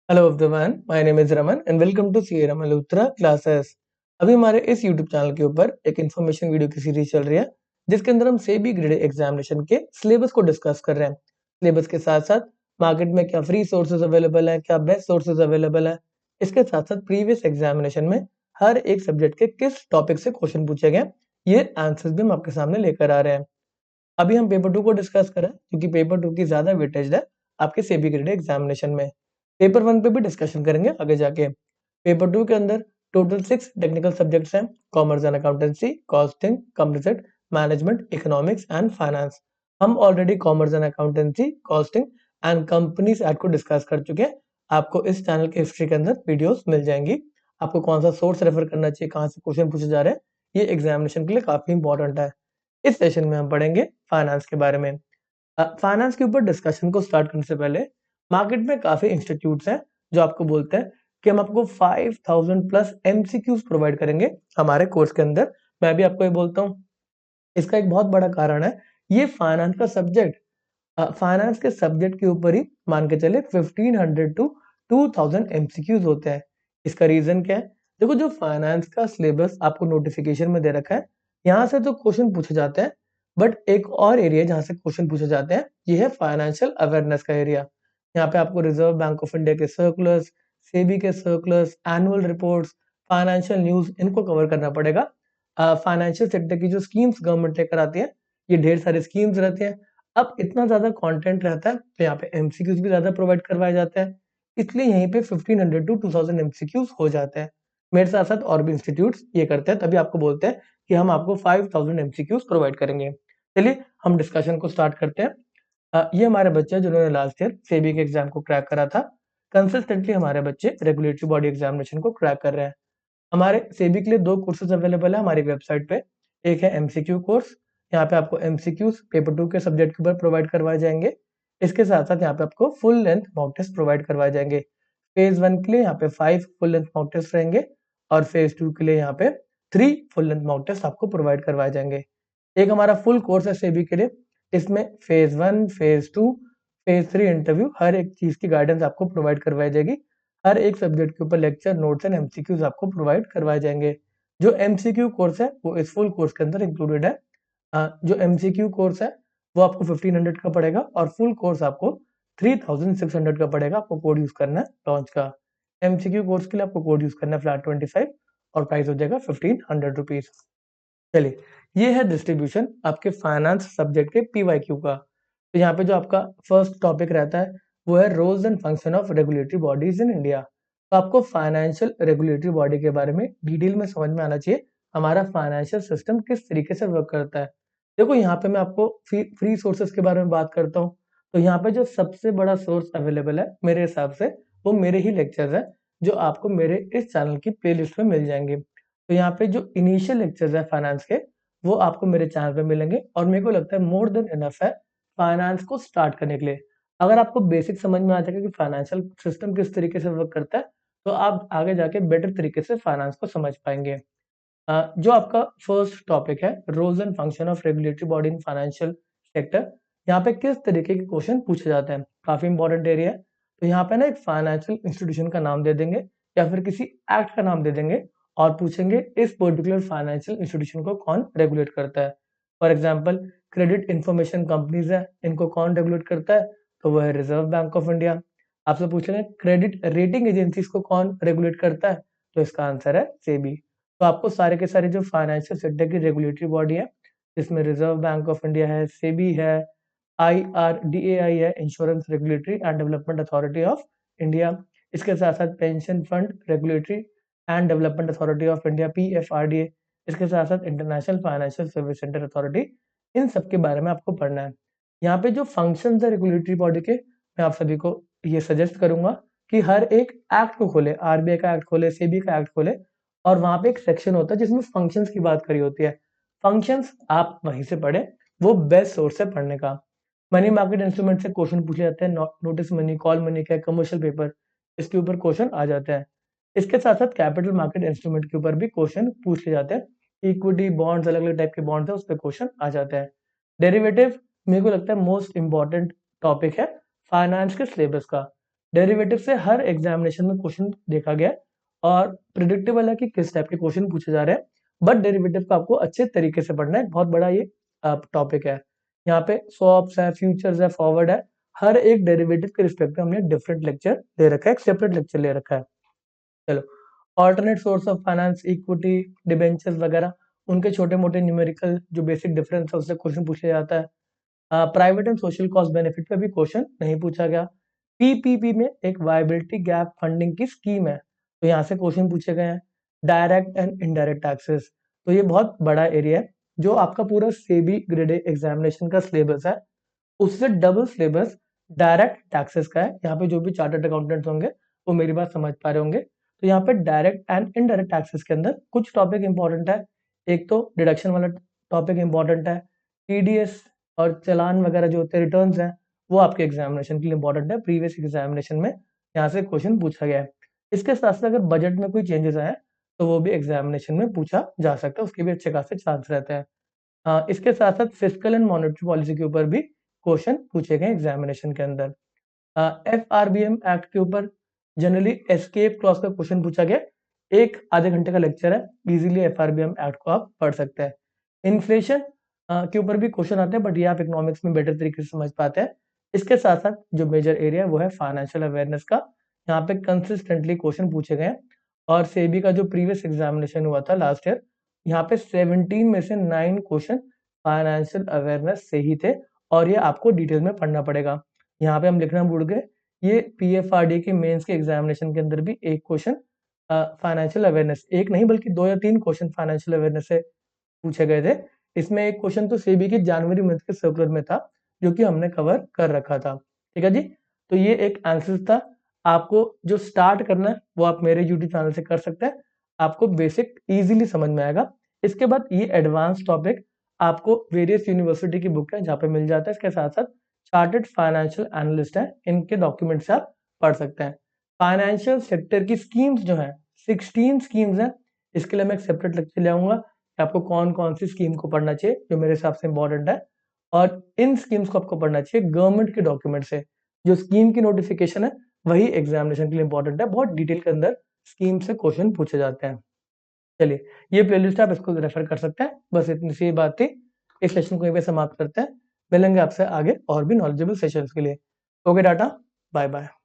Hello everyone, my name is Raman and welcome to C Raman Luthra classes. अभी हमारे इस YouTube channel के ऊपर एक इन्फॉर्मेशन वीडियो की सीरीज चल रही है जिसके अंदर हम सेबी ग्रेड एग्जामिनेशन के सिलेबस को डिस्कस कर रहे हैं। सिलेबस के साथ साथ मार्केट में क्या फ्री सोर्सेज अवेलेबल है, क्या बेस्ट सोर्सेज अवेलेबल है, इसके साथ साथ प्रीवियस एग्जामिनेशन में हर एक सब्जेक्ट के किस टॉपिक से क्वेश्चन पूछे गए, ये आंसर्स भी हम आपके सामने लेकर आ रहे हैं। अभी हम पेपर 2 को डिस्कस करें क्योंकि पेपर 2 की ज्यादा वेटेज है आपके सेबी ग्रेड एग्जामिनेशन में। पेपर 1 पे भी डिस्कशन करेंगे आगे जाके। पेपर 2 के अंदर टोटल 6 टेक्निकल सब्जेक्ट्स हैं: commerce and accountancy, costing, composite, management, economics and finance. हम already commerce and accountancy, costing and companies act को डिस्कस कर चुके हैं। आपको इस चैनल के हिस्ट्री के अंदर वीडियोस मिल जाएंगी। आपको कौन सा सोर्स रेफर करना चाहिए, कहाँ से क्वेश्चन पूछे जा रहे हैं, ये एग्जामिनेशन के लिए काफी इंपॉर्टेंट है। इस सेशन में हम पढ़ेंगे फाइनेंस के बारे में। फाइनेंस के ऊपर डिस्कशन को स्टार्ट करने से पहले मार्केट में काफी इंस्टीट्यूट्स हैं जो आपको बोलते हैं कि हम आपको 5000 प्लस एमसीक्यूज प्रोवाइड करेंगे हमारे कोर्स के अंदर। मैं भी आपको ये बोलता हूँ, इसका एक बहुत बड़ा कारण है ये फाइनेंस का सब्जेक्ट। फाइनेंस के सब्जेक्ट के ऊपर ही मान के चले 1500 टू 2000 एमसीक्यूज होते हैं। इसका रीजन क्या है? देखो, जो फाइनेंस का सिलेबस आपको नोटिफिकेशन में दे रखा है, यहाँ से तो क्वेश्चन पूछे जाते हैं, बट एक और एरिया जहाँ से क्वेश्चन पूछे जाते हैं ये है फाइनेंशियल अवेयरनेस का एरिया। यहाँ पे आपको रिजर्व बैंक ऑफ इंडिया के सर्कुलर्स, सेबी के circulars, annual reports, financial news, इनको कवर करना पड़ेगा। फाइनेंशियल सेक्टर की जो स्कीम्स गवर्नमेंट लेकर आती है, ये ढेर सारी स्कीम्स रहती हैं। अब इतना ज्यादा कंटेंट रहता है तो यहाँ पे एमसीक्यूज भी ज्यादा प्रोवाइड करवाए जाते हैं, इसलिए यहीं पे 1500 टू 2000 एमसीक्यूज हो जाते हैं। मेरे साथ साथ और भी इंस्टीट्यूट्स ये करते हैं, तभी आपको बोलते हैं कि हम आपको 5000 एमसीक्यूज प्रोवाइड करेंगे। चलिए हम डिस्कशन को स्टार्ट करते हैं। ये हमारे बच्चे हैं जिन्होंने लास्ट ईयर सेबी के एग्जाम को क्रैक करा था। कंसिस्टेंटली हमारे बच्चे रेगुलेटरी बॉडी एग्जामिनेशन को क्रैक कर रहे हैं। हमारे सेबी के लिए 2 कोर्सेज अवेलेबल है हमारी वेबसाइट पे। एक है एमसीक्यू कोर्स, यहाँ पे आपको एमसीक्यूज पेपर 2 के सब्जेक्ट के ऊपर प्रोवाइड करवाए जाएंगे। इसके साथ साथ यहाँ पे आपको full length mock test provide करवाए जाएंगे। फेज 1 के लिए यहाँ पे 5 फुल लेंथ मॉक टेस्ट रहेंगे और फेज 2 के लिए यहाँ पे 3 फुल लेंथ मॉक टेस्ट आपको प्रोवाइड करवाए जाएंगे। एक हमारा फुल कोर्स है सेबी के लिए, इसमें फेज 1, फेज 2, फेज 3 इंटरव्यू, हर एक चीज की गाइडेंस आपको प्रोवाइड करवाई जाएगी। हर एक सब्जेक्ट के ऊपर लेक्चर नोट्स एंड एमसीक्यूज आपको प्रोवाइड करवाए जाएंगे। जो एमसीक्यू कोर्स है वो इस फुल कोर्स के अंदर इंक्लूडेड है। जो एमसीक्यू कोर्स है वो आपको 1500 का पड़ेगा और फुल कोर्स आपको 3600 का पड़ेगा। आपको कोड यूज करना है लॉन्च का। एमसीक्यू कोर्स के लिए आपको कोड यूज करना है फ्लैट 25 और प्राइस हो जाएगा 1500 रुपीज। चलिए, ये है डिस्ट्रीब्यूशन आपके फाइनेंस सब्जेक्ट के पीवाईक्यू का। तो यहाँ पे जो आपका फर्स्ट टॉपिक रहता है वो है roles and function of regulatory bodies in India. तो आपको फाइनेंशियल रेगुलेटरी बॉडी के बारे में डिटेल में समझ में आना चाहिए, हमारा फाइनेंशियल सिस्टम किस तरीके से वर्क करता है। देखो, यहाँ पे मैं आपको फ्री सोर्सेज के बारे में बात करता हूँ। तो यहाँ पे जो सबसे बड़ा सोर्स अवेलेबल है मेरे हिसाब से वो मेरे ही लेक्चर्स है, जो आपको मेरे इस चैनल की प्लेलिस्ट में मिल जाएंगे। तो यहाँ पे जो इनिशियल लेक्चर्स है फाइनेंस के, वो आपको मेरे चैनल पे मिलेंगे और मेरे को लगता है मोर देन इनफ है फाइनेंस को स्टार्ट करने के लिए। अगर आपको बेसिक समझ में आ जाएगा कि फाइनेंशियल सिस्टम किस तरीके से वर्क करता है, तो आप आगे जाके बेटर तरीके से फाइनेंस को समझ पाएंगे। जो आपका फर्स्ट टॉपिक है roles and function of regulatory body in financial sector, यहाँ पे किस तरीके के क्वेश्चन पूछे जाते हैं, काफी इंपॉर्टेंट एरिया है। तो यहाँ पे ना एक फाइनेंशियल इंस्टीट्यूशन का नाम दे देंगे या फिर किसी एक्ट का नाम दे देंगे और पूछेंगे इस पर्टिकुलर फाइनेंशियल इंस्टीट्यूशन को कौन रेगुलेट करता है। For example, credit information companies है, इनको कौन रेगुलेट करता है? तो वह है रिजर्व बैंक ऑफ इंडिया। आपसे पूछ लेंगे क्रेडिट रेटिंग एजेंसीज को कौन रेगुलेट करता है? तो इसका आंसर है सेबी। तो आपको सारे के सारे जो फाइनेंशियल सेक्टर की रेगुलेटरी बॉडी है, जिसमें रिजर्व बैंक ऑफ इंडिया है, सेबी है, IRDAI है, insurance regulatory and development authority of India. इसके साथ साथ pension fund regulatory and development authority of India, PFRDA। इसके साथ साथ international financial service centre authority. इन सब के बारे में आपको पढ़ना है। यहाँ पे जो फंक्शंस है रेगुलेटरी बॉडी के, मैं आप सभी को ये सजेस्ट करूंगा कि हर एक एक्ट को खोले, RBI का एक्ट खोले, सेबी का एक्ट खोले, और वहां पे एक सेक्शन होता है जिसमें फंक्शंस की बात करी होती है। फंक्शंस आप वहीं से पढ़े, वो बेस्ट सोर्स है पढ़ने का। मनी मार्केट इंस्ट्रूमेंट से क्वेश्चन पूछे जाते हैं, नोटिस मनी, कॉल मनी क्या है, कमर्शियल पेपर, इसके ऊपर क्वेश्चन आ जाते हैं। इसके साथ साथ कैपिटल मार्केट इंस्ट्रूमेंट के ऊपर भी क्वेश्चन पूछ ले जाते हैं। इक्विटी बॉन्ड्स, अलग अलग टाइप के बॉन्ड्स है, उस पर क्वेश्चन आ जाते हैं। डेरिवेटिव मेरे को लगता है मोस्ट इंपॉर्टेंट टॉपिक है फाइनेंस के सिलेबस का। डेरिवेटिव से हर एग्जामिनेशन में क्वेश्चन देखा गया और प्रिडिक्टेबल है कि किस टाइप के क्वेश्चन पूछे जा रहे हैं, बट डेरिवेटिव को आपको अच्छे तरीके से पढ़ना है। बहुत बड़ा ये टॉपिक है। यहाँ पे स्वैप्स है, फ्यूचर्स है, फॉरवर्ड है, हर एक डेरिवेटिव के रिस्पेक्ट में हमने डिफरेंट लेक्चर दे रखा है, एक सेपरेट लेक्चर ले रखा है। चलो, alternate source of finance, equity, debentures वगैरह, उनके छोटे मोटे न्यूमेरिकल जो बेसिक डिफरेंस है उससे क्वेश्चन पूछा जाता है। Private and social cost benefit पे भी क्वेश्चन नहीं पूछा गया। पीपीपी में एक वायबिलिटी गैप फंडिंग की स्कीम है, तो यहाँ से क्वेश्चन पूछे गए हैं। डायरेक्ट एंड इनडायरेक्ट टैक्सेस, तो ये बहुत बड़ा एरिया है। जो आपका पूरा सेबी ग्रेड ए एग्जामिनेशन का सिलेबस है उससे डबल सिलेबस डायरेक्ट टैक्सेस का है। यहाँ पे जो भी चार्टर्ड अकाउंटेंट्स होंगे वो मेरी बात समझ पा रहे होंगे। तो यहाँ पे डायरेक्ट एंड इनडायरेक्ट टैक्सेस के अंदर कुछ टॉपिक इंपॉर्टेंट है। एक तो डिडक्शन वाला टॉपिक इंपॉर्टेंट है, टीडीएस और चालान वगैरह जो होते हैं, रिटर्न्स हैं, वो आपके एग्जामिनेशन के लिए इंपॉर्टेंट है। प्रीवियस एग्जामिनेशन में यहाँ से क्वेश्चन पूछा गया है। इसके साथ साथ अगर बजट में कोई चेंजेस आए तो वो भी एग्जामिनेशन में पूछा जा सकता है, उसके भी अच्छे खासे चांस रहते हैं। इसके साथ साथ फिस्कल एंड मॉनेटरी पॉलिसी के ऊपर भी क्वेश्चन पूछे गए एग्जामिनेशन के अंदर। एफआरबीएम एक्ट के ऊपर जनरली एस्केप क्लॉज का क्वेश्चन पूछा गया। एक आधे घंटे का लेक्चर है, इजीली एफआरबीएम एक्ट को आप पढ़ सकते हैं। इन्फ्लेशन के ऊपर भी क्वेश्चन आते हैं, बट ये आप इकोनॉमिक्स में बेटर तरीके से समझ पाते हैं। इसके साथ साथ जो मेजर एरिया है वो है फाइनेंशियल अवेयरनेस का। यहाँ पे कंसिस्टेंटली क्वेश्चन पूछे गए हैं और सेबी का जो प्रीवियस एग्जामिनेशन हुआ था लास्ट ईयर, यहाँ पे 17 में से 9 क्वेश्चन फाइनेंशियल अवेयरनेस से ही थे और ये आपको डिटेल में पढ़ना पड़ेगा। यहाँ पे हम लिखना भूल गए, ये पीएफआरडी के मेंस के एग्जामिनेशन के अंदर भी एक क्वेश्चन फाइनेंशियल अवेयरनेस, एक नहीं बल्कि 2 या 3 क्वेश्चन फाइनेंशियल अवेयरनेस से पूछे गए थे। इसमें एक क्वेश्चन तो सेबी की जनवरी मंथ के सर्कुलर में था जो कि हमने कवर कर रखा था। ठीक है जी, तो ये एक आंसर था। आपको जो स्टार्ट करना है वो आप मेरे यूट्यूब चैनल से कर सकते हैं, आपको बेसिक इजीली समझ में आएगा। इसके बाद ये एडवांस टॉपिक आपको वेरियस यूनिवर्सिटी की बुक है जहाँ पे मिल जाता है। इसके साथ साथ चार्टर्ड फाइनेंशियल एनालिस्ट है, इनके डॉक्यूमेंट से आप पढ़ सकते हैं। फाइनेंशियल सेक्टर की स्कीम्स जो है 16 स्कीम्स हैं, इसके लिए मैं एक सेपरेट लेक्चर ले आऊंगा कि आपको कौन कौन सी स्कीम को पढ़ना चाहिए जो मेरे हिसाब से इंपॉर्टेंट है। और इन स्कीम्स को आपको पढ़ना चाहिए गवर्नमेंट के डॉक्यूमेंट से। जो स्कीम की नोटिफिकेशन है वही एग्जामिनेशन के लिए इंपॉर्टेंट है, बहुत डिटेल के अंदर स्कीम से क्वेश्चन पूछे जाते हैं। चलिए, ये प्लेलिस्ट आप इसको रेफर कर सकते हैं। बस इतनी सी बात थी, इस सेशन को यहीं पे समाप्त करते हैं। मिलेंगे आपसे आगे और भी नॉलेजेबल सेशंस के लिए। Okay tata, bye bye.